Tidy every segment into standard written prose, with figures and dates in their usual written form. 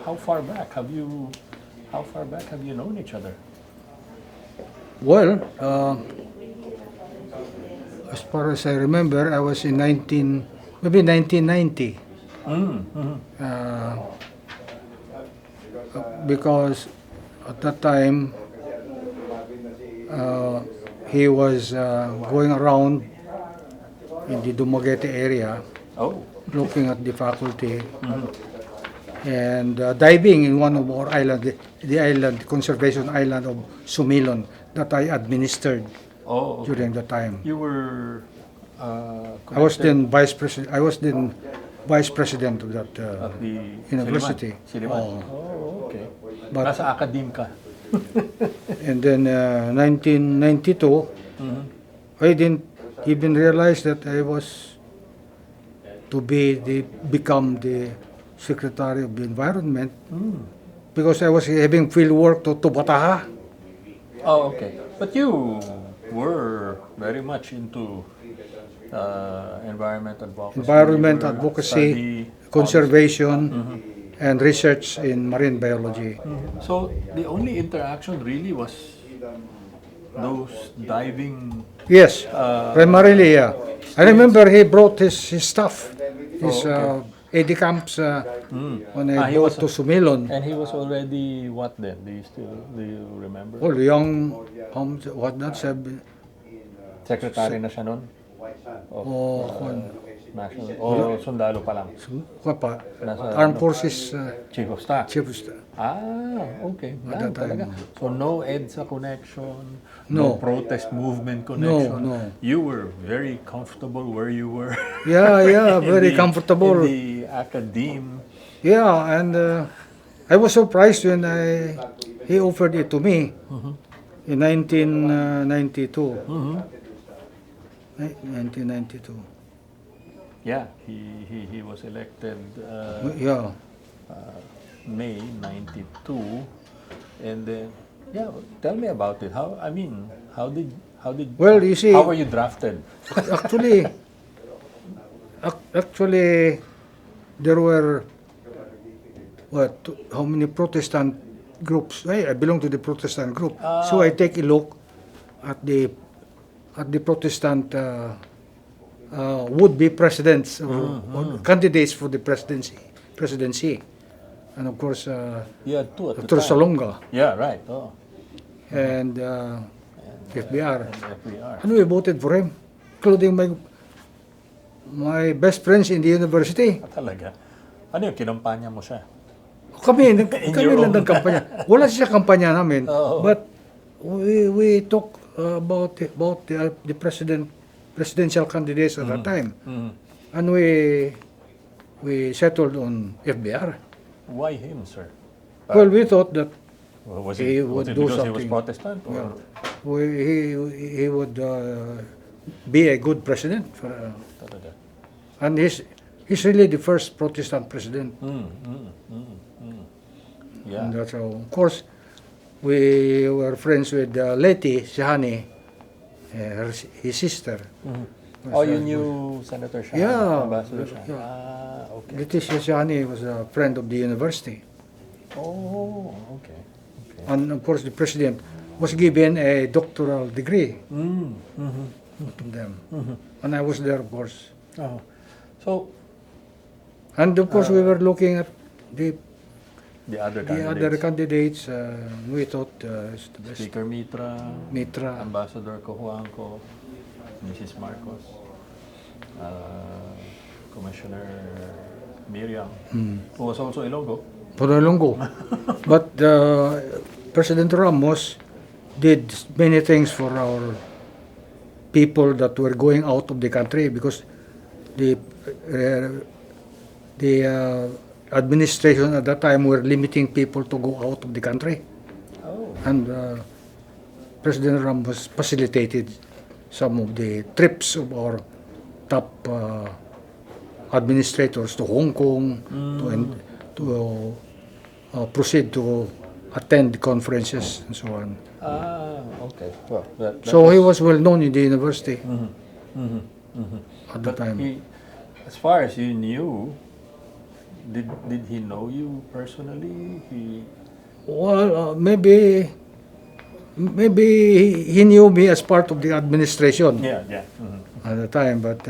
how far back have you known each other? Well, as far as I remember, I was in maybe 1990. Because at that time, he was going around in the Dumaguete area, Oh. looking at the faculty, and diving in one of our island, the conservation island of Sumilon, that I administered Oh, okay. during the time. You were I was connected then vice president of that at the university. Siliman. Oh. Oh, okay. But- Nasa academe ka. And then 1992, I didn't even realize that I was to become the Secretary of the Environment, because I was having field work to Bataha. Oh, okay. But you were very much into environment advocacy. Environment You were advocacy, study conservation, and research in marine biology. So the only interaction really was those diving. Yes, primarily, yeah. I remember he brought his stuff, his AD camps when I he go was- to Sumilon. And he was already what then? Do you remember? All young, what not said, Secretary na siya nun? oh, National, sundalo pa lang. what pa? Nasa Armed Forces Chief of Staff. Chief of Staff. Okay. At Yan that time. talaga. So no EDSA connection, No. no protest movement connection. No. You were very comfortable where you were. Yeah, In very the- comfortable. In the academe. Yeah, and I was surprised when he offered it to me in 1992. 1992. Yeah, he was elected Yeah. May 92, and then tell me about it. How did Well, you see- how were you drafted? Actually, there were how many Protestant groups? I belong to the Protestant group, so I take a look at the Protestant would-be presidents or candidates for the presidency, and of course You had two at the Dr. time. Salonga Yeah, right. Oh, and FVR. and FVR. And we voted for him, including my best friends in the university. Talaga. Ano yung kinampanya mo siya? Kami your lang own- nagkampanya. Wala siya kampanya namin. Oo. But we talk about the presidential candidates at that time. And we settled on FBR. Why him, sir? Well, we thought that Was he it, would was it do because he was something. Protestant? Or? he would be a good president. Talaga. And he's really the first Protestant president. Yeah. And that's how, of course, we were friends with Leti Sihani, his sister. Oh, you knew Senator Shah? Yeah. Ambassador Shah? Yeah. Okay. Leti Sihani was a friend of the university. Oh, okay. And of course, the president was given a doctoral degree from them. And I was there, of course. Oh. So, And of course, we were looking at the the other other candidates, candidates. We thought it's the best. Speaker Mitra. Ambassador Cojuangco, Mrs. Marcos, Commissioner Miriam, who was also Ilonggo. Ponolongo. But President Ramos did many things for our people that were going out of the country, because the administration at that time were limiting people to go out of the country. Oh. And President Ramos facilitated some of the trips of our top administrators to Hong Kong to proceed to attend conferences and so on. Okay. Well, that So he was well known in the university at the but time. he, as far as you knew, did he know you personally? Well, maybe he knew me as part of the administration Yeah, yeah. at the time, but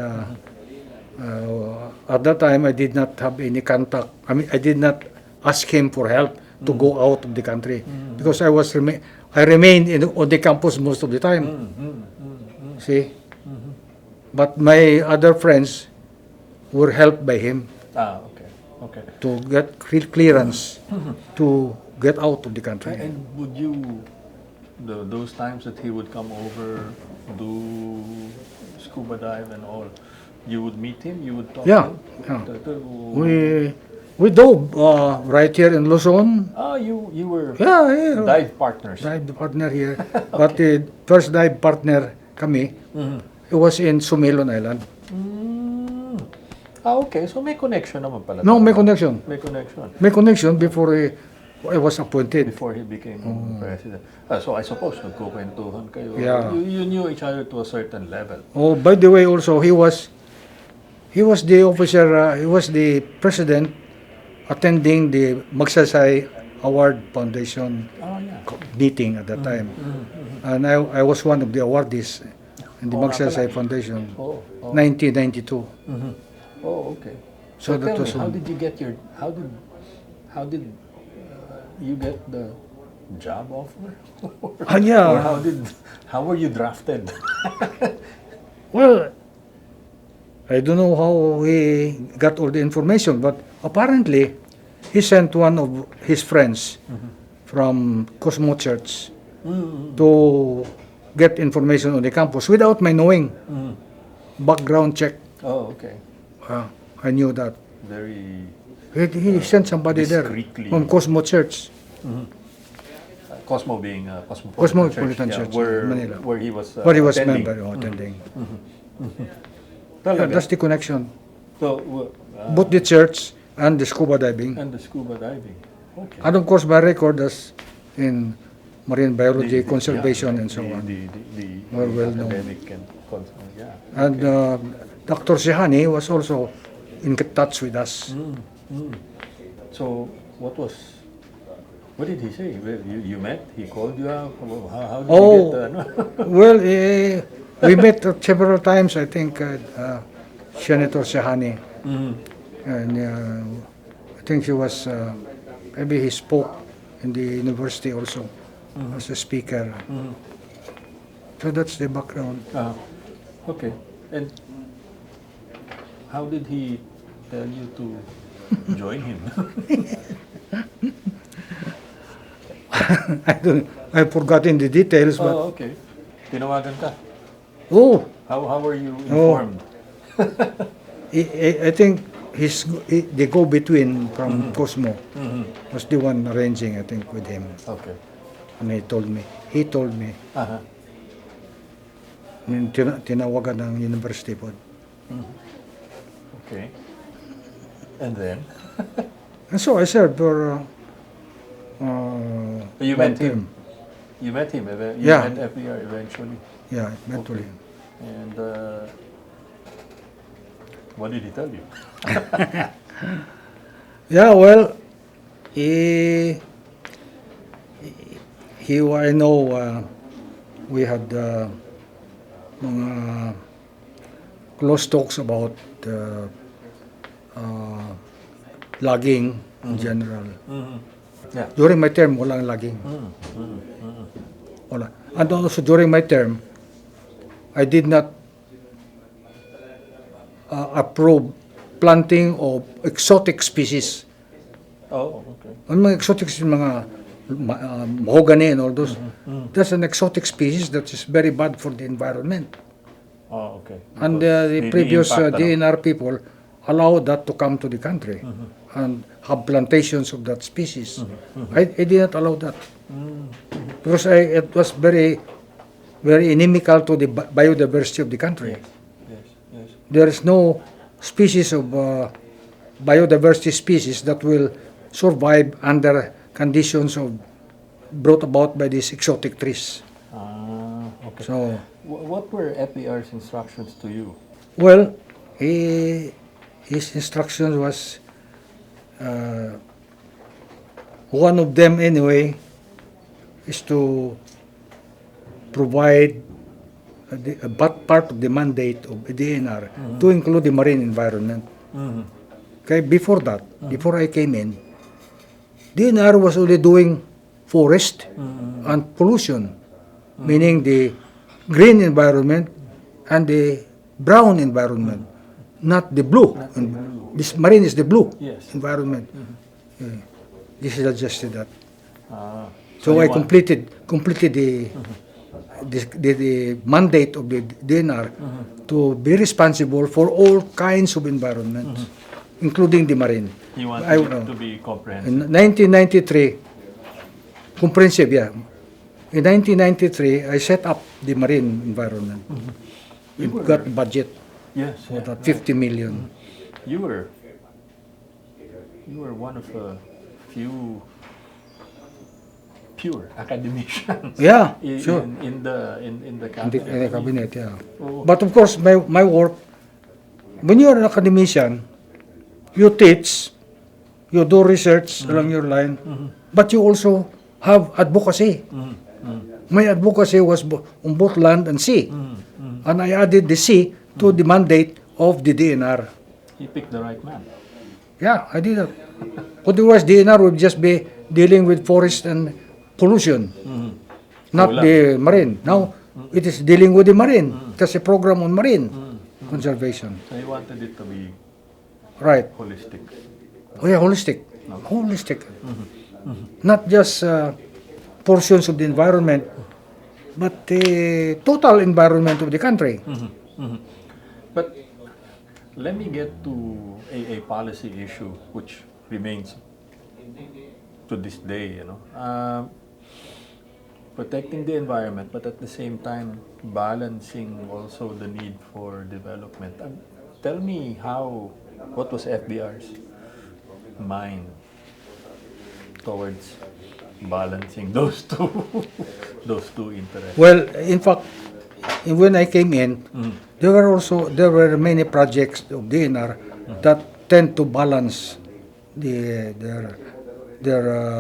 at that time I did not have any contact. I mean, I did not ask him for help to go out of the country because I remained on the campus most of the time. See, but my other friends were helped by him Ah, okay, okay. to get clearance to get out of the country. And would you, those times that he would come over, do scuba dive and all, you would meet him, you would talk Yeah, to him? yeah. We dove right here in Luzon. Ah, you were Yeah, dive partners. dive partner here. But the first dive partner kami, it was in Sumilon Island. Ah, okay. So may connection naman pala. No, may talaga. connection. May connection. May connection before I was appointed. Before he became president. So I suppose nagkukwentuhan kayo. Yeah. You knew each other to a certain level. Oh, by the way, also he was the officer. He was the president attending the Magsaysay Award Foundation Oh, yeah. meeting at that time, and I was one of the awardees in the Oo nga Magsaysay pala. Foundation, Oh, 1992. oh, okay. So So that tell me, was how did you get your, how did you get the job offer? Yeah. Or how were you drafted? Well, I don't know how he got all the information, but apparently he sent one of his friends from Cosmo Church to get information on the campus without my knowing. Background check. Oh, okay. I knew that. Very He sent somebody there discreetly. from Cosmo Church. Cosmo being Cosmopolitan Church in where Manila. where he was But he was attending. member attending. Talaga? That's the connection. So, Both the church and the scuba diving. and the scuba diving. Okay. And of course, my record as in marine biology, The- conservation, yeah, and so on. The Well known. academic and yeah. And Dr. Sihani was also in touch with us. So, what did he say? Well, you met? He called you up? How did Oh. you get ano? Well, we met several times, I think, Senator Sihani. And I think he was, maybe he spoke in the university also as a speaker. So that's the background. Okay. And how did he tell you to join him? I've forgotten the details, but Oh, okay. Tinawagan ka. oh, How were you informed? I think the go-between from Cosmo was the one arranging, I think, with him. Okay. And he told me. Uh-huh. Yung tinawagan ng university po. Okay. And then? And so I served for You one met him? term. You met him? You Yeah. met FVR eventually? Yeah, eventually. And what did he tell you? Yeah, well, I know we had mga close talks about logging in general. Yeah. During my term, walang logging. Wala. And also during my term, I did not approve planting of exotic species. Oh, okay. Ang mga exotic species, mga mahogany and all those, that's an exotic species that is very bad for the environment. Oh, okay. And Because the previous impact, ano? DNR people allowed that to come to the country and have plantations of that species. I did not allow that because it was very, very inimical to the biodiversity of the country. Yes. There is no species of biodiversity species that will survive under conditions of brought about by these exotic trees. Okay. So, What were FVR's instructions to you? well, his instructions was one of them anyway is to provide a part of the mandate of the DNR to include the marine environment. Okay, before that, before I came in, DNR was only doing forest and pollution, meaning the green environment and the brown environment, not the blue. And this marine is the blue Yes. environment. This is adjusted that. Ah, So you I want- completed the mandate of the DNR to be responsible for all kinds of environments, including the marine. You want I- it to be comprehensive. In 1993, comprehensive, yeah. In 1993, I set up the marine environment. We got budget Yes, for yeah. that 50 million. You were one of a few pure academicians. Yeah, in, sure. in the In cabinet. the cabinet, yeah. Oh. But of course, my work, when you are an academician, you teach, you do research along your line, but you also have advocacy. My advocacy was on both land and sea. And I added the sea to the mandate of the DNR. He picked the right man. Yeah, I did that. Otherwise, DNR would just be dealing with forest and pollution, not Wala. the marine. Now, it is dealing with the marine. There's a program on marine conservation. So he wanted it to be Right. holistic. Oh yeah, holistic. Holistic. Not just portions of the environment, but the total environment of the country. But let me get to a policy issue which remains to this day, protecting the environment, but at the same time balancing also the need for development. Tell me what was FBR's mind towards balancing those two, those two interests? Well, in fact, when I came in, there were many projects of DNR that tend to balance their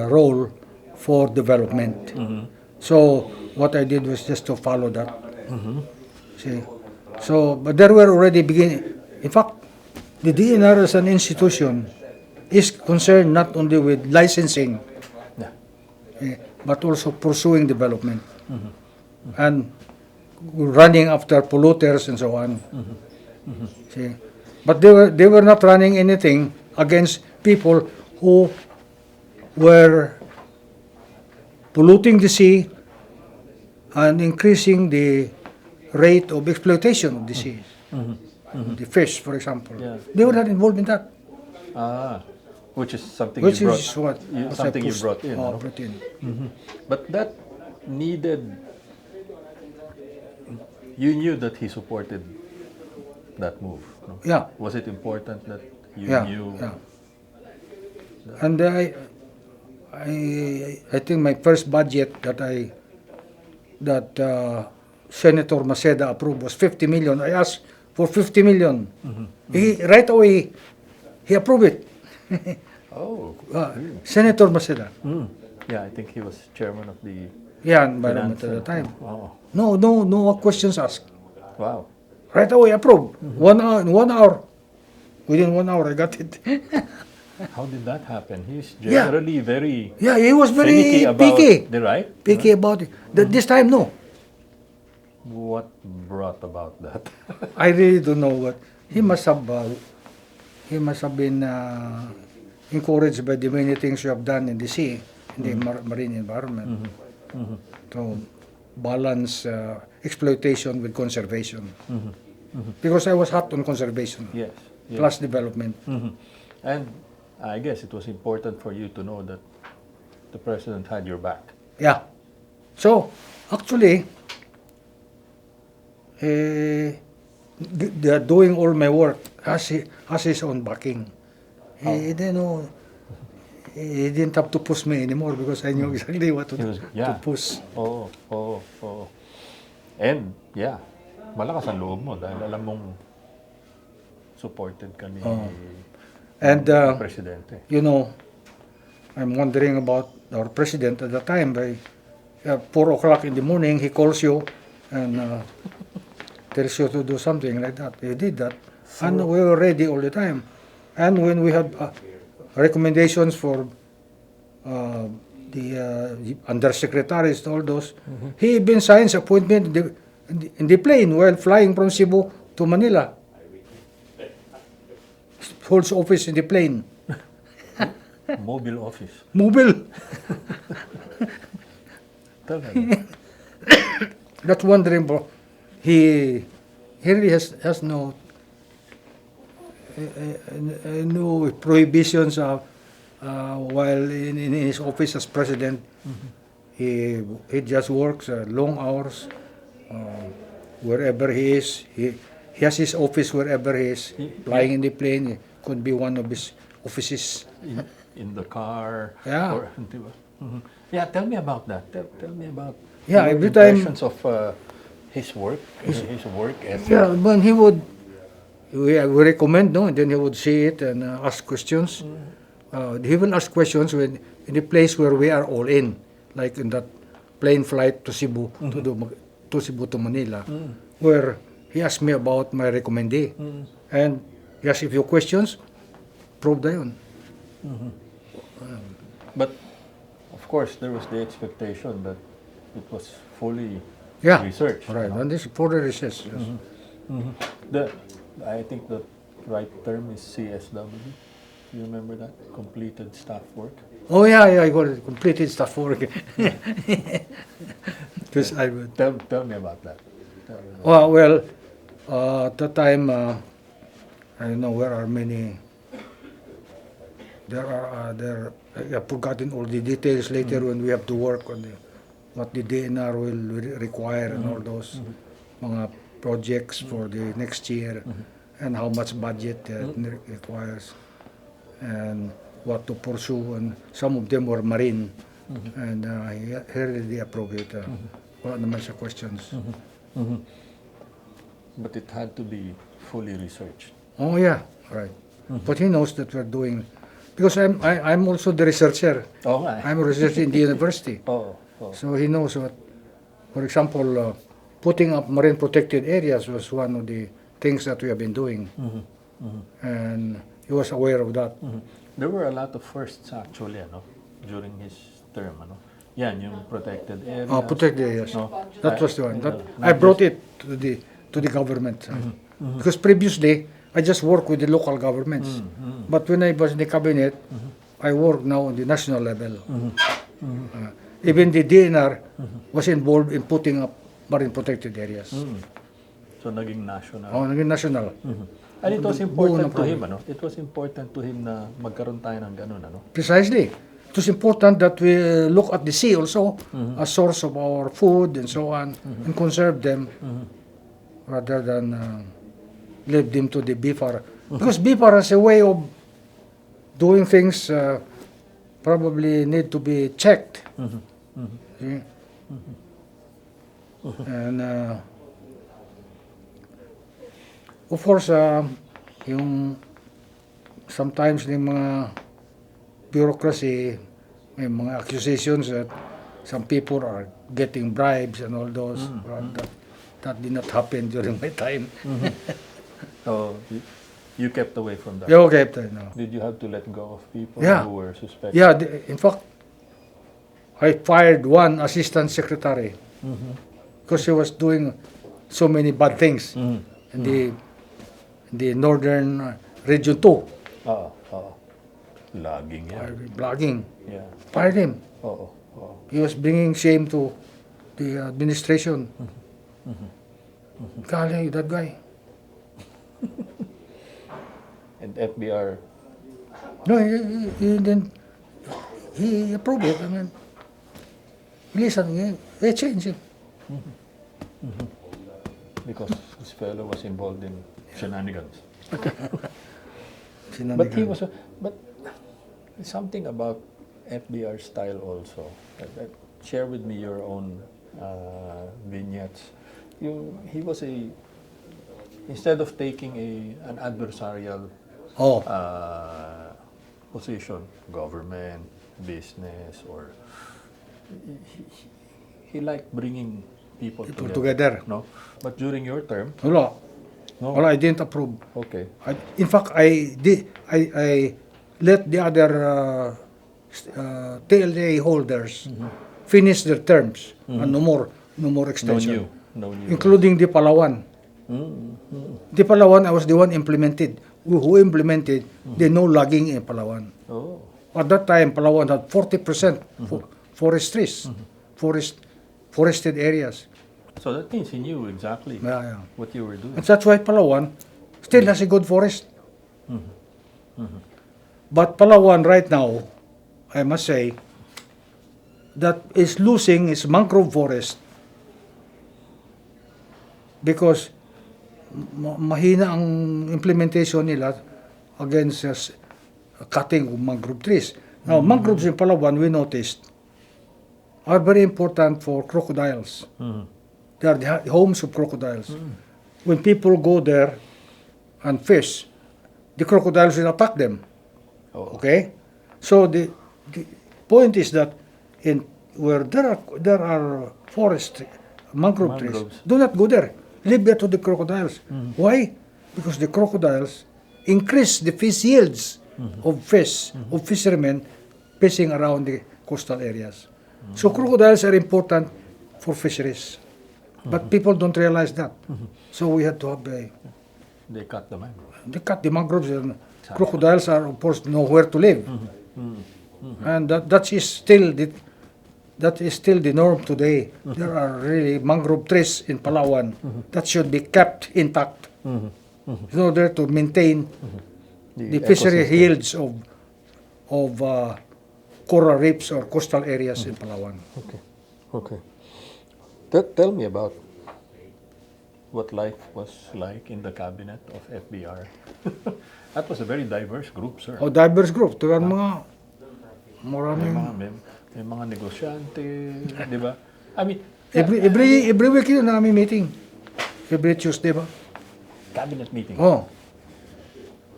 role for development. So what I did was just to follow that. See, so but there were already beginning. In fact, the DNR as an institution is concerned not only with licensing, Yeah. but also pursuing development and running after polluters and so on. See, but they were not running anything against people who were polluting the sea and increasing the rate of exploitation of the sea. The fish, for example. Yeah. They were not involved in that. Which is something Which you brought. is what Something you brought in. no? brought in. But that needed. You knew that he supported that move. No? Yeah. Was it important that you Yeah, knew? yeah. And I think my first budget that Senator Maceda approved was 50 million. I asked for 50 million. He right away he approved it. Oh. Senator Maceda. Yeah, I think he was chairman of the. Yeah, environment at the Finance. time. Oh. No questions asked. Wow. Right away approved. 1 hour, in 1 hour. Within 1 hour I got it. How did that happen? He's Yeah. generally very Yeah, he was very finicky about picky. the right. Picky about it. This time, no. What brought about that? I really don't know what. He must have been encouraged by the many things you have done in the sea, in the marine environment. To balance exploitation with conservation. Because I was hot on conservation, Yes. yes. plus development. And I guess it was important for you to know that the president had your back. Yeah. So, actually, they are doing all my work has his own backing. He didn't know. He didn't have to push me anymore because I knew exactly what to push. Oo. And, yeah, malakas ang loob mo dahil alam mong supported ka ni And, Presidente. you know, I'm wondering about our president at the time. By 4 o'clock in the morning, he calls you and tells you to do something like that. He did that. And we were ready all the time. And when we had recommendations for the undersecretaries and all those, he even signs appointment in the plane while flying from Cebu to Manila. Holds office in the plane. Mobile office. Mobile. Talaga. That's wondering, bro. He really has no no prohibitions while in his office as president. He just works long hours wherever he is. He has his office wherever he is. Flying in the plane, it could be one of his offices. In the car. Yeah. Or, diba? Yeah, tell me about that. Tell me about Yeah, your every time- impressions of his work ethic. Yeah, when he would, we recommend, no, and then he would see it and ask questions. He will ask questions when in the place where we are all in, like in that plane flight to Cebu, to Cebu to Manila, where he asked me about my recommendee. And he asked a few questions, probe na yun. But of course, there was the expectation that it was fully Yeah, researched. right. no? And this is for the research. Yes. I think the right term is CSW. You remember that? Completed staff work. Oh yeah, I got it. Completed stuff work. Because I would. Tell me about that. Tell me about Well, at the time, I don't know where are many. There. I've forgotten all the details later when we have to work on what the DNR will require and all those mga projects for the next year and how much budget it requires and what to pursue. And some of them were marine and he really approved it. Wala naman siya questions. But it had to be fully researched. Oh yeah, right. But he knows that we're doing, because I'm also the researcher. Oh, I'm a researcher in the university. oh. So he knows what, for example, putting up marine protected areas was one of the things that we have been doing. And he was aware of that. There were a lot of firsts actually, during his term, Yan, yung protected areas. Protected areas. No? That was the one. not I brought it to the government. Because previously, I just worked with the local governments. But when I was in the cabinet, I work now on the national level. Even the DNR was involved in putting up marine protected areas. So naging national. Naging national. And it was Buo ng important to him, It was important to him na magkaroon tayo ng ganun, Precisely. It was important that we look at the sea also, a source of our food and so on, and conserve them rather than leave them to the BFAR. Because BFAR has a way of doing things probably need to be checked. See? And of course, yung sometimes yung mga bureaucracy, may mga accusations that some people are getting bribes and all those. That did not happen during my time. So you kept away from that. Yeah, okay, no. Did you have to let go of people Yeah. who were suspected? Yeah, in fact, I fired one assistant secretary because he was doing so many bad things in the northern region too. Lagging yan. Blogging. Yeah. Fired him. Oo. He was bringing shame to the administration. Golly, that guy. And FVR, No, he didn't. He approved it. I mean, listen, he changed it. because this fellow was involved in shenanigans. Sinandigan. But he was, but something about FBR style also. Share with me your own vignettes. He was instead of taking an adversarial Oh, position, government, business, or he liked bringing people together. No, but during your term, Wala. no. Wala, I didn't approve. Okay. In fact, I let the other TLA holders finish their terms and no more No extension. new. Including the Palawan. The Palawan, I was the one implemented. Who implemented the no logging in Palawan. Oh. At that time, Palawan had 40% forestries, forested areas. So that means he knew exactly Yeah. what you were doing. And that's why Palawan still has a good forest. But Palawan right now, I must say, that is losing its mangrove forest because mahina ang implementation nila against cutting of mangrove trees. Now, mangroves in Palawan, we noticed, are very important for crocodiles. They are the homes of crocodiles. When people go there and fish, the crocodiles will attack them. Oh. Okay? So the point is that in where there are forest mangrove trees, Mangroves. do not go there. Leave that to the crocodiles. Why? Because the crocodiles increase the fish yields of fish, of fishermen fishing around the coastal areas. So crocodiles are important for fisheries. But people don't realize that. So we had to have They cut the mangrove. they cut the mangroves and crocodiles are of course nowhere to live. And that is still the norm today. There are really mangrove trees in Palawan that should be kept intact in order to maintain the fishery ecosystem. yields of coral reefs or coastal areas in Palawan. Okay. Tell me about what life was like in the cabinet of FVR. That was a very diverse group, sir. O diverse group. Ito yung mga May maraming may mga negosyante, di ba? I mean, every week yun namin meeting. Every Tuesday ba? cabinet meeting. Oh.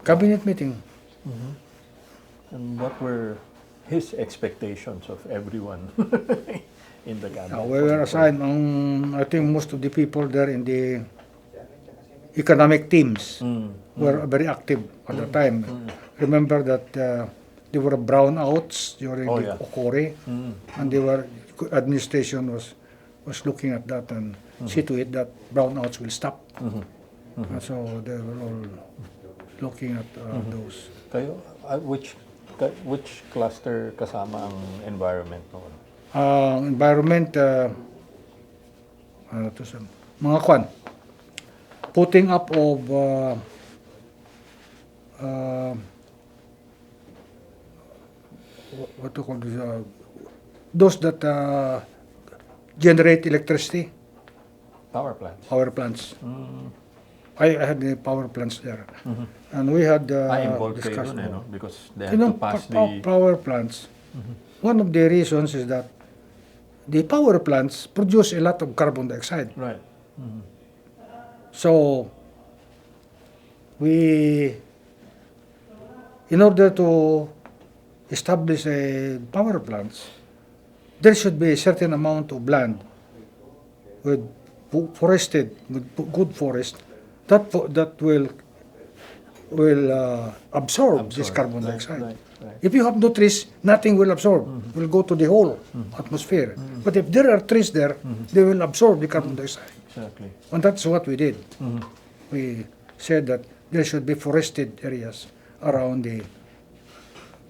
Cabinet meeting. And what were his expectations of everyone in the cabinet? We were assigned, I think most of the people there in the economic teams were very active at the time. Remember that there were brownouts during Oh, the yeah. Okore, and administration was looking at that and see to it that brownouts will stop. And so they were all looking at those. Kayo, which cluster kasama ang environment noon? Environment, ano to sa mga kwan, putting up of what to call this, those that generate electricity, Power plants. power plants. I had the power plants there, and we had Involved kayo discussed dun all. because they You had know, to pass power plants, one of the reasons is that the power plants produce a lot of carbon dioxide. Right. So, in order to establish a power plants, there should be a certain amount of land with forested, with good forest, that will absorb this carbon dioxide. Right. If you have no trees, nothing will absorb. Will go to the whole atmosphere. But if there are trees there, they will absorb the carbon dioxide. Exactly. And that's what we did. We said that there should be forested areas around the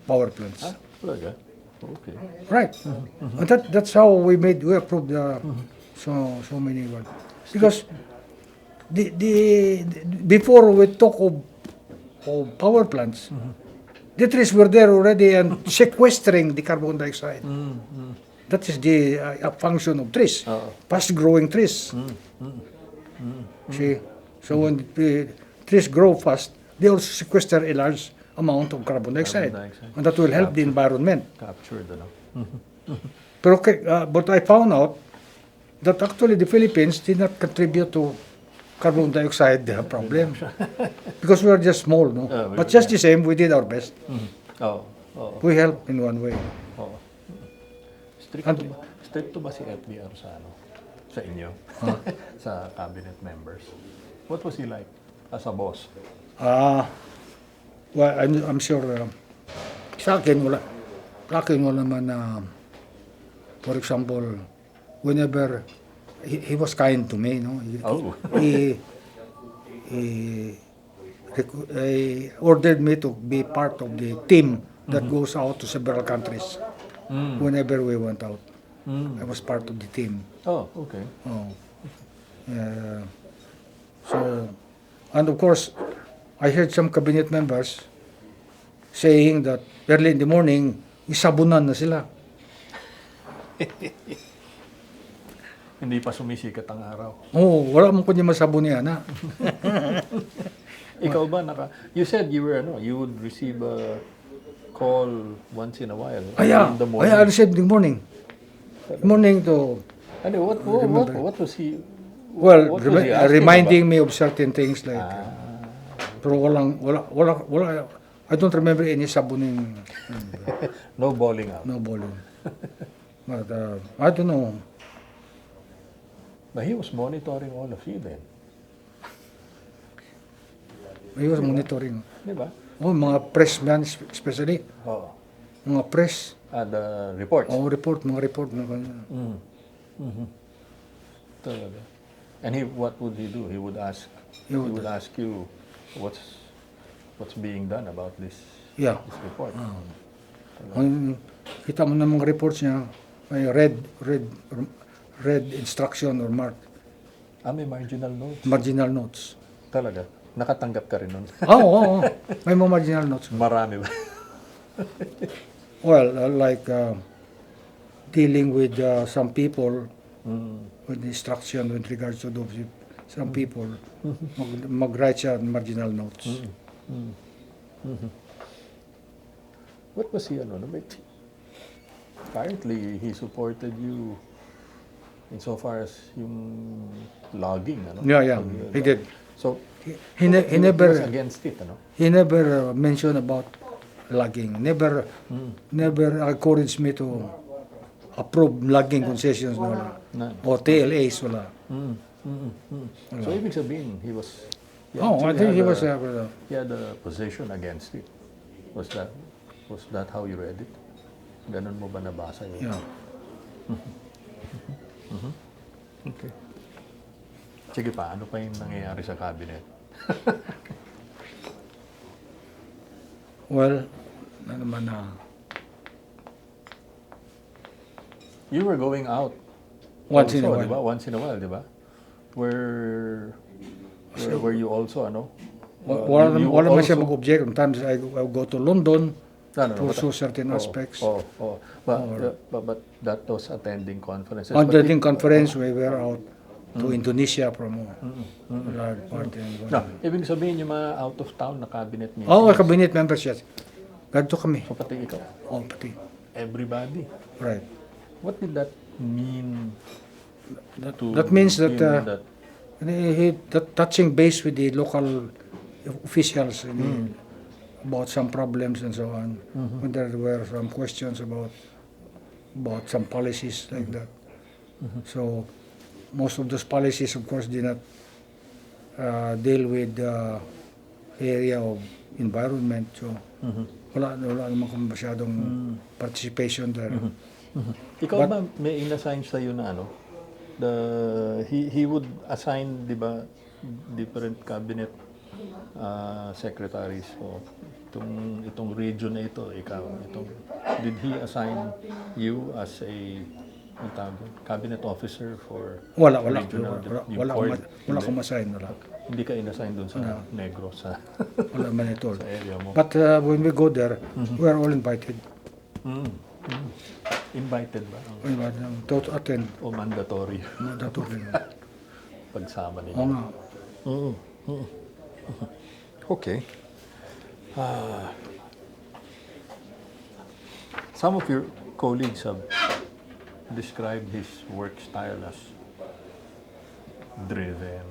power plants. Talaga? Okay. Right. And that's how we approved so many ones. Because before we talk of power plants, the trees were there already and sequestering the carbon dioxide. That is the function of trees, fast-growing trees. See, so when the trees grow fast, they also sequester a large amount of carbon dioxide, and that will help the environment. Captured, ano? But I found out that actually the Philippines did not contribute to carbon dioxide problem because we are just small, no? But just the same, we did our best. Oh, Oo. We help in one way. Oo. And- Stricto ba si FVR sa ano? Sa inyo? Sa cabinet members? What was he like as a boss? Well, I'm sure, sa akin, wala naman na, for example, whenever, he was kind to me, no? Oh. He ordered me to be part of the team that goes out to several countries. Whenever we went out, I was part of the team. Oh, okay. Oh. Uh, so, and of course, I heard some cabinet members saying that early in the morning, isabunan na sila. Hindi pa sumisikat ang araw. Oh, wala mo kunya masabon niya na. Ikaw ba you said you were you would receive a call once in a while in the morning. I received in the morning. Morning to, Ano, what was he? well, What was he asking reminding me of certain things like, pero wala, I don't remember any sabunin, No bawling out. no ballon. But, I don't know. But he was monitoring all of you then. He was monitoring. Di ba? Oh, mga press man, especially, Oo. mga press. The reports. Oh, mga report. Talaga. And what would he do? He would ask you what's being done about this Yeah. report. Kita mo na mga reports niya, may red instruction or May marginal notes. marginal notes. Talaga. Nakatanggap ka rin nun. Oo. May mga marginal notes. Marami ba? Well, like dealing with some people with instruction with regards to those some people, mag-write siya marginal notes. What was he apparently he supported you insofar as yung logging, Yeah, he did. So He he never was against it, he never mentioned about logging. Never encouraged me to approve logging concessions, wala. O TLAs, wala. So ibig sabihin, he was. I think he was. He had a position against it. Was that how you read it? Ganun mo ba nabasa yun? Yeah. Okay. Sige pa, ano pa yung nangyayari sa cabinet? Well, na naman na. You were going out. Once in a also, while. Diba? Once in a while, di ba? Were you also, Wala you naman siya also- mag-object. Sometimes I go to London to but- show certain aspects. But that was attending conferences. On But the conference, we were out to Indonesia from large part. No, ibig sabihin yung mga out of town na cabinet meetings. Oo, cabinet members, yes. Ganito kami. So, pati ikaw. Oo, pati. Everybody. Right. What did that mean to That means that, him that touching base with the local officials about some problems and so on. When there were some questions about some policies like that. So most of those policies, of course, did not deal with the area of environment. So wala naman kung masyadong participation there. Ikaw ba may inassign sa iyo na he would assign, di ba, different cabinet secretaries. So itong region na ito, did he assign you as a cabinet officer for Wala akong assign, wala. Hindi ka inassign dun sa Negros Wala man ito. sa area mo. But when we go there, we are all invited. Invited ba? To attend. O mandatory? Mandatory. Pagsama ninyo. Oo nga. Okay. Some of your colleagues have described his work style as driven,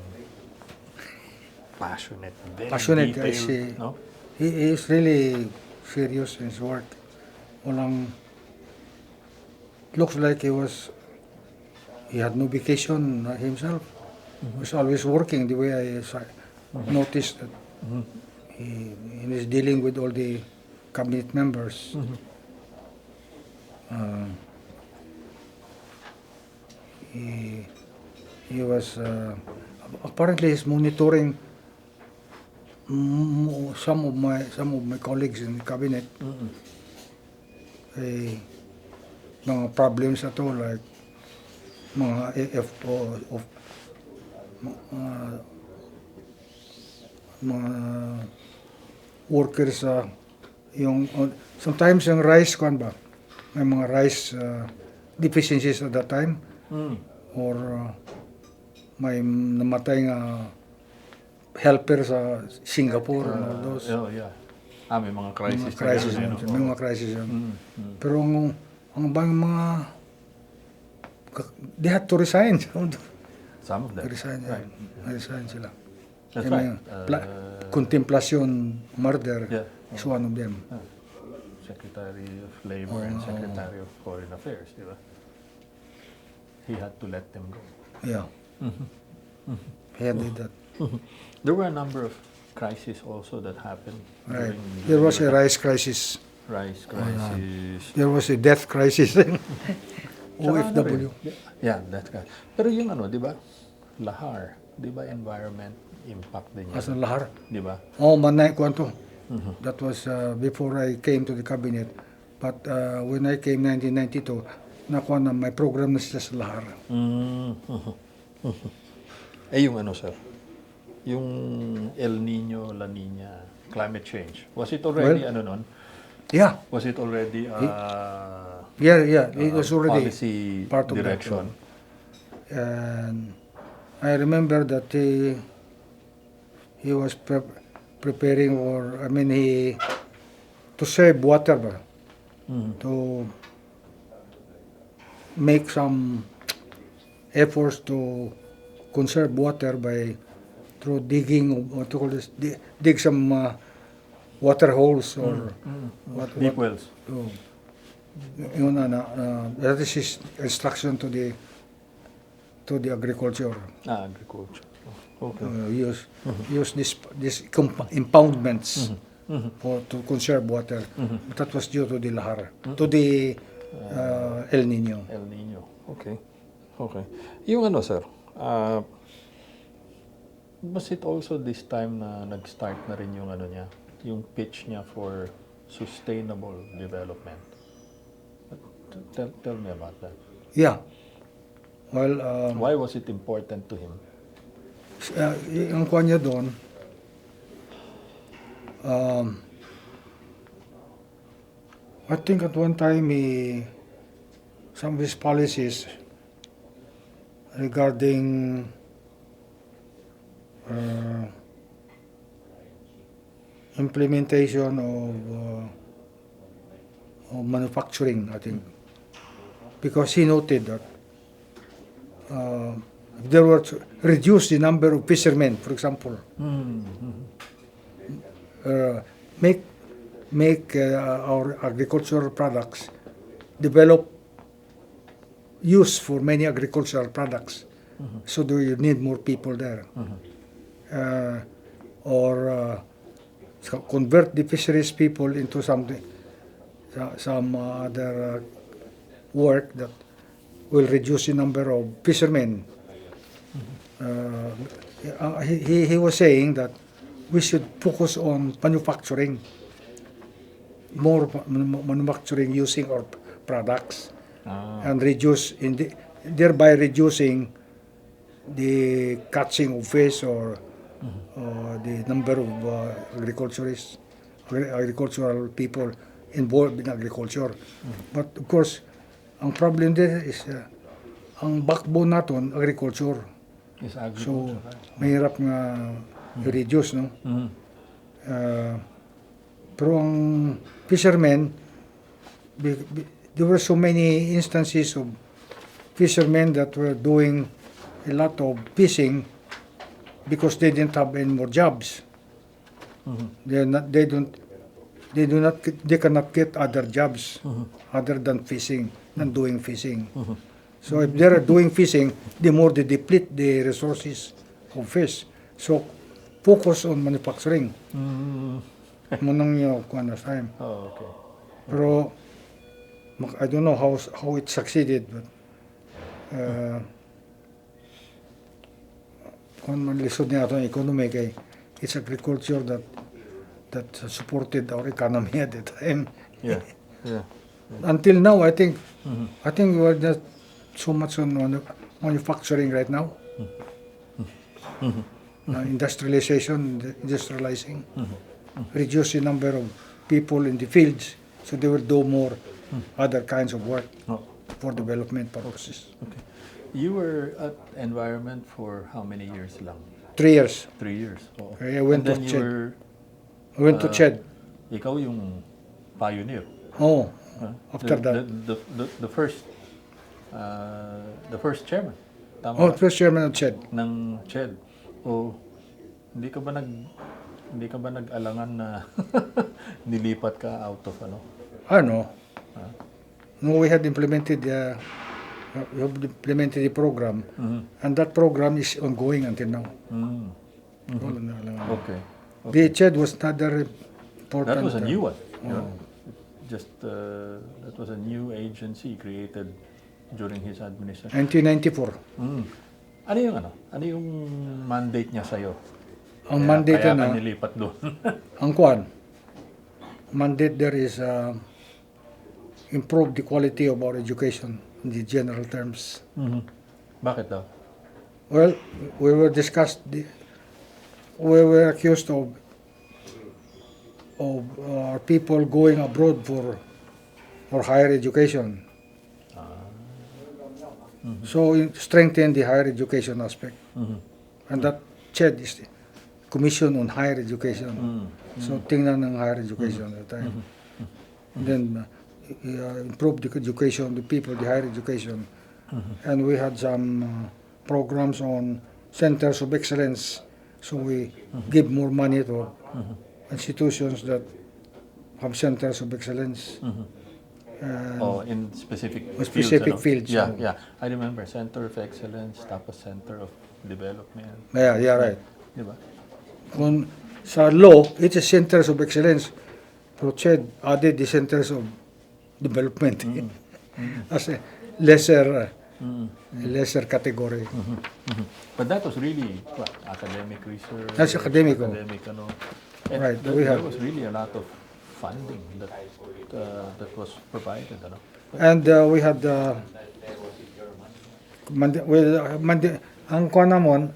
passionate, very Passionate, detailed, I see. no? He is really serious in his work. walang, looks like he had no vacation himself. He was always working the way I noticed that he is dealing with all the cabinet members. He was apparently he's monitoring some of my colleagues in the cabinet. Mga problems at all, like mga mga workers yung sometimes yung rice ba may mga rice deficiencies at that time, or may namatay nga helper sa Singapore and all those. Oh, yeah. May mga crisis. May mga crisis yun. Pero ang bang mga they had to resign. Some of them. Resign, Right. resign sila. That's Yung right. Contemplation murder Yeah. is one of them. Secretary of Labor and Secretary of Foreign Affairs, di ba? He had to let them go. Yeah. He had did that. There were a number of crises also that happened. Right. during There was a the rice crisis. rice crisis. There was a death crisis. Tsaka ano rin, OFW. yeah, that's right. Pero yung ano, di ba? Lahar, di ba environment impact din As yan? a lahar. Di ba? Oh, manay kwanto. That was before I came to the cabinet. But when I came 1992, nakuha na may program na sila sa lahar. Yung ano, sir? Yung El Nino, La Nina, climate change. Was it already, Well, ano nun? Yeah. Was it already Yeah. It was already policy part of direction? that. And I remember that he was preparing for, to save water ba? To make some efforts to conserve water through digging, what to call this, dig some water holes or Deep wells. That is his instruction to the agriculture. Agriculture. Okay. Use this impoundments to conserve water. But that was due to the lahar, to the El Nino. El Nino. Okay. Okay. Yung ano, sir, was it also this time na nag-start na rin yung ano niya, yung pitch niya for sustainable development? Tell me about that. Yeah. Well, Why was it important to him? ang kuha niya doon, I think at one time some of his policies regarding implementation of manufacturing, I think, because he noted that if there were to reduce the number of fishermen, for example, make our agricultural products develop use for many agricultural products. So do you need more people there? Or convert the fisheries people into some other work that will reduce the number of fishermen. He was saying that we should focus on manufacturing, more manufacturing using our products, and thereby reducing the catching of fish or the number of agricultural people involved in agriculture. But of course, ang problem there is ang backbone natin agriculture. Is So agriculture, right? mahirap nga i-reduce, no? Pero ang fishermen, there were so many instances of fishermen that were doing a lot of fishing because they didn't have any more jobs. They they cannot get other jobs other than fishing, than doing fishing. So if they're doing fishing, the more they deplete the resources of fish. So focus on manufacturing. Munang yung kuan na time. Oh, okay. Pero I don't know how it succeeded, but kung man lisod niya itong economy kay it's agriculture that supported our economy at the time. Yeah, yeah. Until now, I think we're not so much on manufacturing right now. Industrializing, reduce the number of people in the fields, so they will do more other kinds of work for development purposes. Okay. You were at Environment for how many years lang? 3 years. 3 years. Oh. I went And to then you CHED. were, I went to CHED. ikaw yung pioneer. Oh, Huh? after that. The first chairman. Tama Oh, ba? first chairman of CHED. Ng CHED. O hindi ka ba nag-alangan na nilipat ka out of ano? No. No, we had implemented the program, and that program is ongoing until now. Wala na lang. Okay. The CHED was another important. That was a new one. Just that was a new agency created during his administration. 1994. Ano yung Ano yung mandate niya sa'yo? Ang mandate kaya na, ka nilipat doon. ang kuan, mandate there is improve the quality of our education in the general terms. Bakit daw? Well, we were accused of people going abroad for higher education. So strengthen the higher education aspect, and that CHED is the Commission on Higher Education. So tingnan ng higher education at the time. And then improve the education of the people, the higher education. And we had some programs on centers of excellence. So we give more money to institutions that have centers of excellence. In specific fields. Yeah, yeah. I remember Center of Excellence, tapos Center of Development. Yeah, right. Diba? Kung sa law, it is centers of excellence. Pero CHED added the centers of development as a lesser category. But that was really academic research. That's academic. Ano. And Right. There was really a lot of funding that was provided. Ano. And we had ang kuwan namon,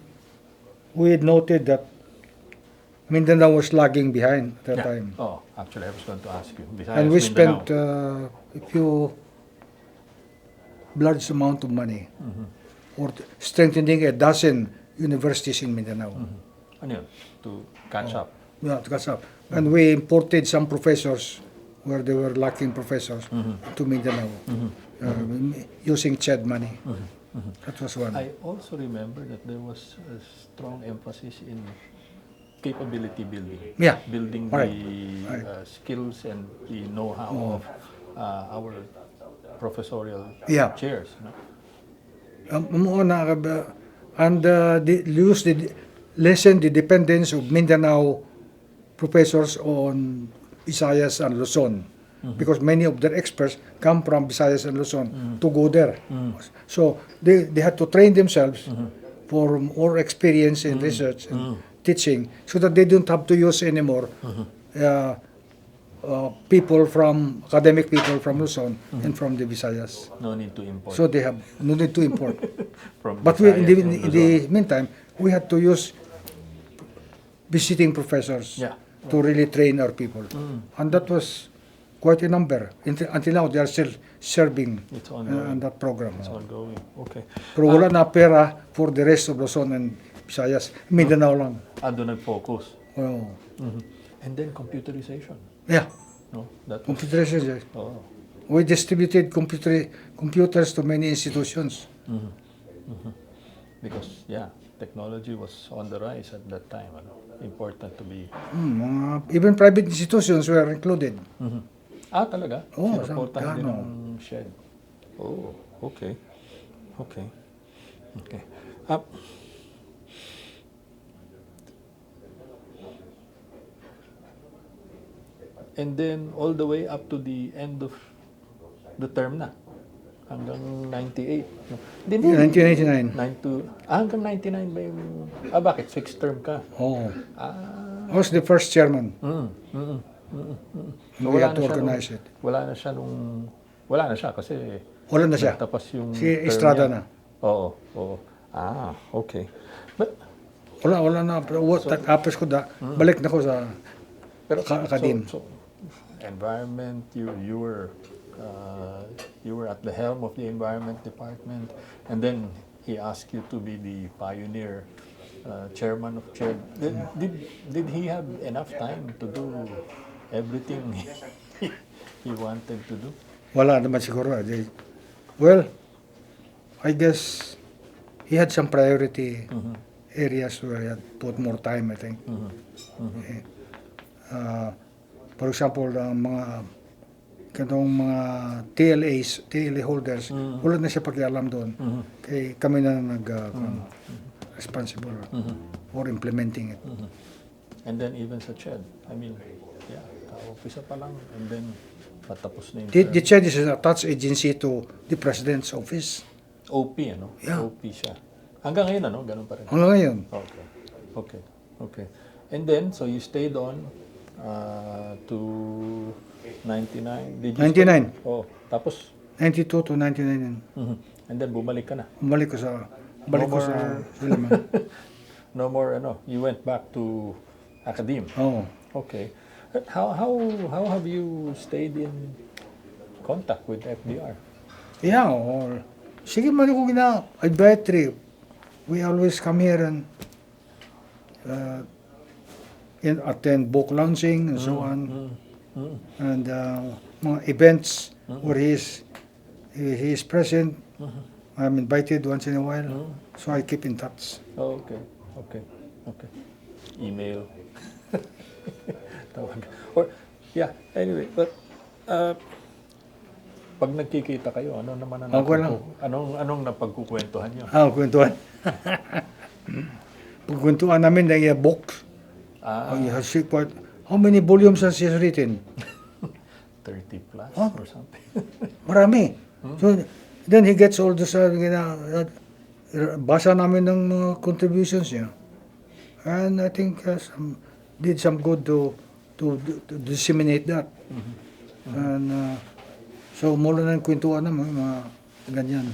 we had noted that Mindanao was lagging behind at that time. Oh, actually, I was going to ask you. Besides And we Mindanao, spent a few large amount of money for strengthening a dozen universities in Mindanao. ano yun? To catch up. Yeah, to catch up. And we imported some professors where they were lacking professors to Mindanao using CHED money. That was one. I also remember that there was a strong emphasis in capability building. Yeah. Building Right. the skills and the know-how of our professorial Yeah. chairs. No? And lessen the dependence of Mindanao professors on Visayas and Luzon, because many of their experts come from Visayas and Luzon to go there. So they had to train themselves for more experience in research and teaching, so that they don't have to use anymore academic people from Luzon and from the Visayas. No need to import. So they have no need to import. from But we, Visayas in and the Luzon. meantime, we had to use visiting professors Yeah. to really train our people. And that was quite a number. Until now, they are still serving It's ongoing. on that program. It's ongoing. Okay. Pero wala na pera for the rest of Luzon and Visayas. Mindanao lang. Doon nag-focus. Oh. And then computerization. Yeah, No? That was, computerization. oh. We distributed computers to many institutions. Because, technology was on the rise at that time. Ano? Important to be... Even private institutions were included. Mhm. Ah, talaga? Oo, Sinuportahan din ano. ng shed. Oh, okay. Okay. Okay. Ah, and then all the way up to the end of the term na. Hanggang 98. No? Hindi mo. 1999. Hanggang 99 ba yung... Ah, bakit? Fixed term ka? Oh, Ah. I was the first chairman. So, We had to organize it. Wala na siya nung... Wala na siya kasi... Wala na siya. Nagtapos yung Si term Estrada niya. na. Oo, oo. Ah, okay. But, Wala na. Tapos ko balik na ko sa pero akadim. so, environment, you were at the helm of the environment department, and then he asked you to be the pioneer chairman of CHED. Did he have enough time to do everything he wanted to do? Wala naman siguro. Well, I guess he had some priority areas where he had put more time, I think. For example, mga TLA holders, wala na siya pakialam doon. Kaya kami na responsible for implementing it. And then even sa CHED, I mean, yeah, umpisa pa lang, and then patapos na yung The term. CHED is an attached agency to the President's office. OP, ano? Yeah. OP siya. Hanggang ngayon, ano? Ganun pa rin. Hanggang ngayon. Okay. Okay. Okay. And then, so you stayed on to 99. Did you 99. Stay? Oh, tapos? 92 to 99. And then, bumalik ka na. Balik ko sa Suleiman. No more, ano? You went back to academe. Oh. Okay. But how have you stayed in contact with FVR? Yeah, or sige man ko advisory. We always come here and attend book launching and so on, and mga events where he is present. I'm invited once in a while, so I keep in touch. Oh, okay. Okay. Okay. Email. Tawag. Or, yeah, anyway, but pag nagkikita kayo, ano naman ang Okay lang. anong napagkukwentuhan niyo? Kwentuhan. Pagkwentuhan namin na book. Ah, How many volumes has he written? 30 plus or something. Marami. So, then he gets all this, basa namin ng mga contributions niya. And I think did some good to disseminate that. And so, mula na yung kwentuhan naman, mga ganyan.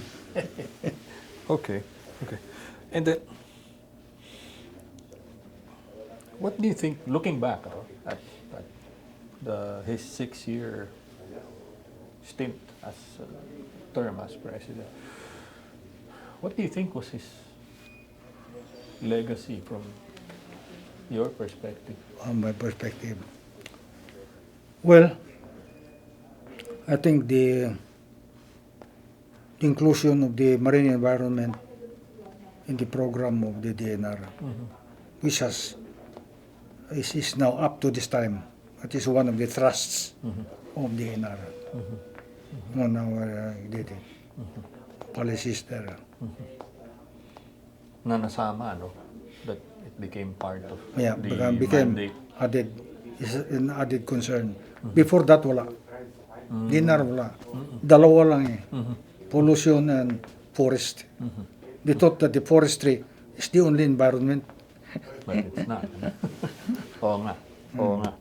Okay. Okay. And then, what do you think, looking back at his 6-year stint as term as president, what do you think was his legacy from your perspective? On my perspective. Well, I think the inclusion of the marine environment in the program of the DNR, which is now up to this time. That is one of the thrusts of DNR. On our did it. Policies there. Na nasama, no? That it became part of Yeah, the became mandate. an added concern. Before that, wala. DNR wala. Dalawa lang eh. Pollution and forest. They thought that the forestry is the only environment. But it's not. Oo nga. Oo nga.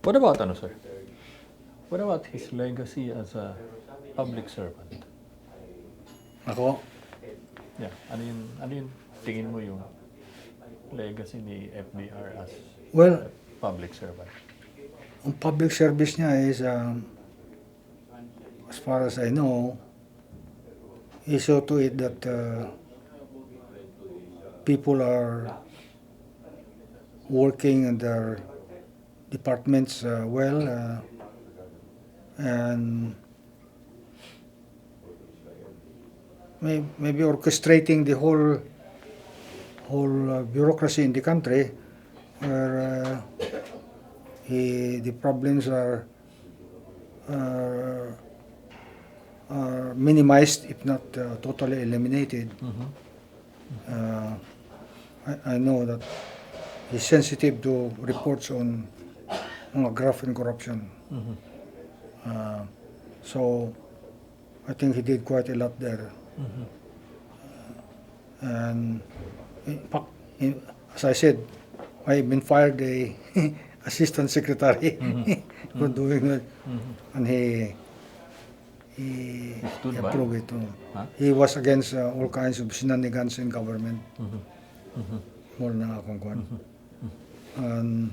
What about, sir? What about his legacy as a public servant? Ako, Yeah. Ano yung tingin mo yung legacy ni FVR as well, public servant? ang public service niya is, as far as I know, he saw to it that people are working in their departments well, and maybe orchestrating the whole whole bureaucracy in the country, where the problems uh, are minimized, if not totally eliminated. I know that he's sensitive to reports on graft and corruption. So I think he did quite a lot there. And in fact, as I said, I've been fired a assistant secretary for doing that, and he stood by? approved it. Huh? He was against all kinds of shenanigans in government. More na akong kwan. And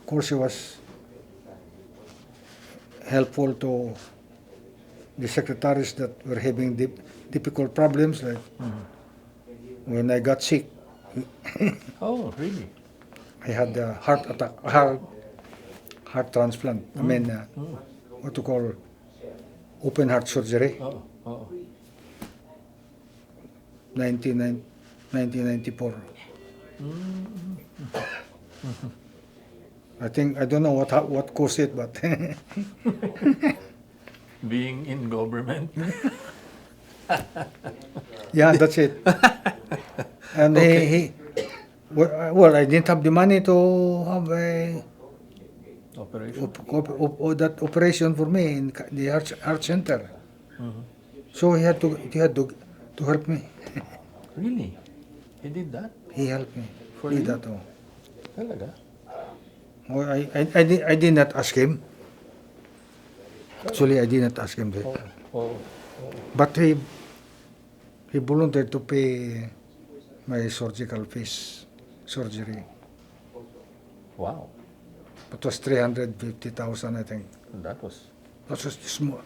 of course, he was helpful to the secretaries that were having difficult problems, like when I got sick. Oh, really? I had a heart attack, heart transplant. I mean, what to call open heart surgery, Oh, oh. 1994. I don't know what caused it, but Being in government? yeah, that's it. And Okay. well, I didn't have the money to have a Operation? that operation for me in the art center. So he had to help me. Really? He did that? He helped me. For Did you? that. Oh. Talaga? Well, I did not ask him. Actually, I did not ask him that. Oh, oh. But he volunteered to pay my surgical fees, surgery. Wow. It was 350,000, I think. That was... That was small,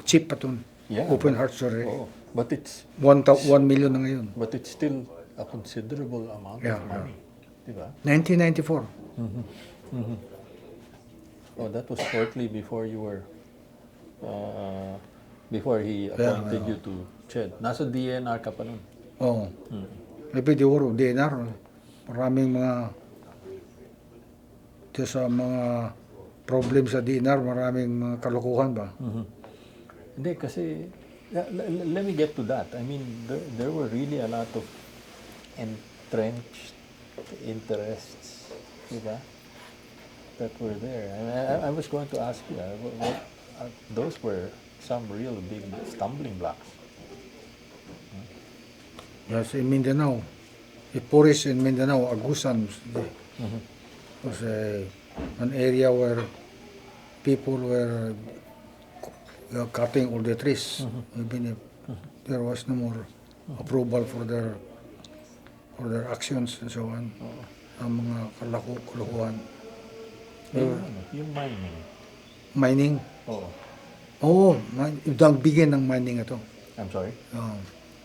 cheap pa tun. Yeah. Open heart surgery. Oh, but it's 1 million na ngayon. but it's still a considerable amount Yeah, of money. Diba? 1994. Oh, that was shortly before you were before he appointed you to CHED. Nasa DNR ka pa nun. Oo. Maybe the war of DNR. Maraming mga sa mga problem sa DNR, maraming mga kalokohan ba? Hindi, kasi let me get to that. I mean, there were really a lot of entrenched interests, diba, that were there. And I was going to ask you, those were some real big stumbling blocks. Yes, in Mindanao. Ipuris in Mindanao, Agusan was an area where people were cutting all the trees, even if there was no more approval for their actions and so on. Ang mga kalokohan. Yung mining. Mining. Oo. Oo, nagbigyan ng mining ito. I'm sorry?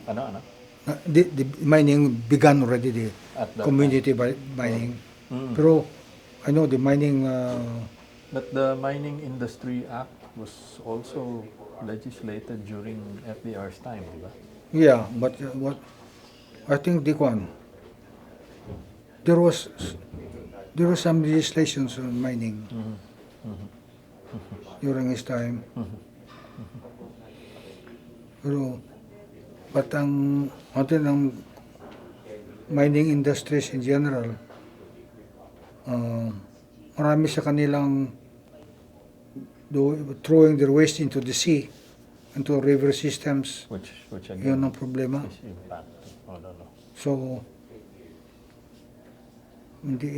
Ano? The mining began already, the At that community mining. Pero I know the mining, But the Mining Industry Act was also legislated during FVR's time, di ba? yeah, but what I think there was some legislations on mining during his time. Pero but ang mining industries in general, marami sa kanilang throwing their waste into the sea, into river systems. Which Yun again ang problema. is impact. Oh, no. So, hindi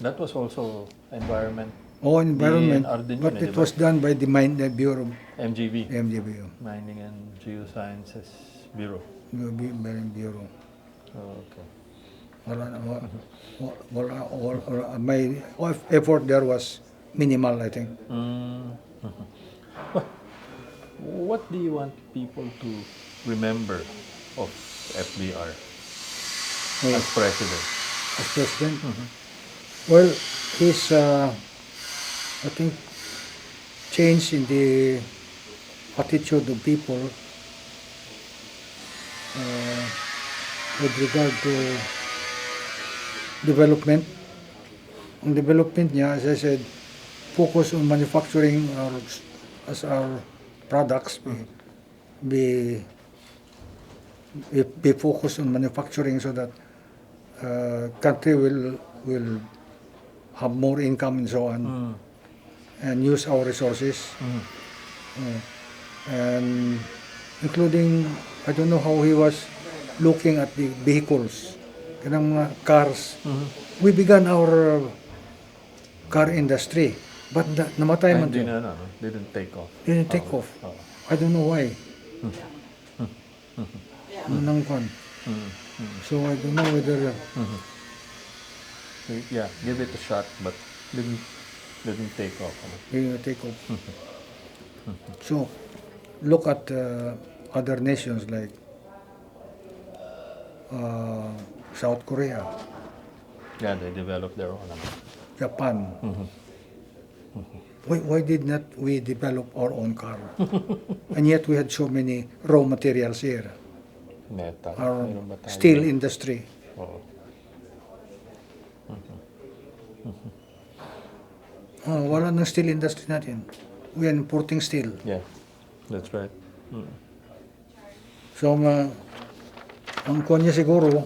That was also environment, environment, DNR din yun but eh, it diba? was done by the Bureau, MGB, MGB, Mining and Geosciences Bureau. Bureau. Oh, okay. My effort there was minimal, I think. What do you want people to remember of FVR as president? As president. Well, his, I think, change in the attitude of people with regard to development. Ang development niya, as I said, focus on manufacturing as our products be focused on manufacturing so that country will have more income and so on, and use our resources, and including, I don't know how he was looking at the vehicles, kanang mga cars. We began our car industry, but namatay man Hindi to. na, didn't take off. Didn't take off. I don't know why. Nang kon. So I don't know whether Yeah, give it a shot, but didn't take off. they take off. So look at other nations like South Korea, Yeah, they developed their own. Japan. Why did not we develop our own car? And yet we had so many raw materials here. Metal. Our Meron ba tayo? steel industry. Oo. Wala ng steel industry natin. We are importing steel. Yeah, that's right. So, ang kunya siguro,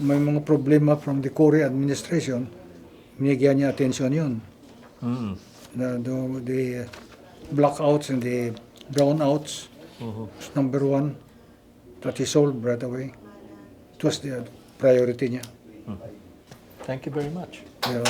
may mga problema from the Korea administration, binigyan niya attention yun. The blackouts and the brownouts was number one that he solved right away. It was the priority niya. Thank you very much. Yeah.